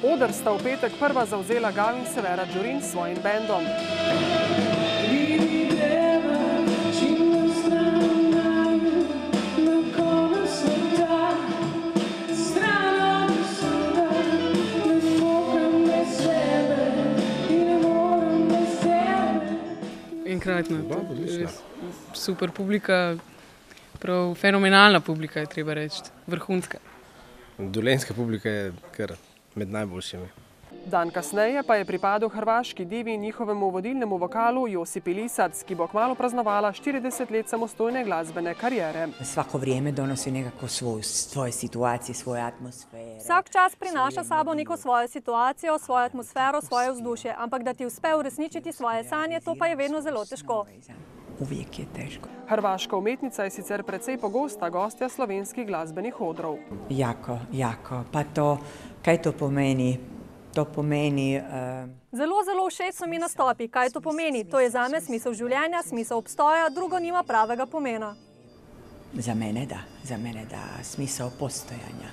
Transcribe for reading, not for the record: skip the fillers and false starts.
Oder sta v petek prva zavzela Gal in Severa Giorin s svojim bendom. Enkratno. Super publika, prav fenomenalna publika je treba reči, vrhunska. Dolenjska publika je kar med najboljšimi. Dan kasneje pa je pripadel hrvaški divi in njihovemu vodilnemu vokalu Josipi Lisac, ki bo kmalu praznovala 40 let samostojne glasbene karijere. Svako vrijeme donosi nekako svoje situacije, svoje atmosfere. Vsak čas prinaša sabo neko svojo situacijo, svojo atmosfero, svoje vzdušje, ampak da ti uspe uresničiti svoje sanje, to pa je vedno zelo težko. Uvijek je težko. Hrvaška umetnica je sicer precej pogosta gostja slovenskih glasbenih odrov. Jako. Pa to, kaj to pomeni? To pomeni... Zelo všeč so mi nastopi. Kaj to pomeni? To je zame smisel življenja, smisel obstoja, drugo nima pravega pomena. Za mene da, smisel postojanja.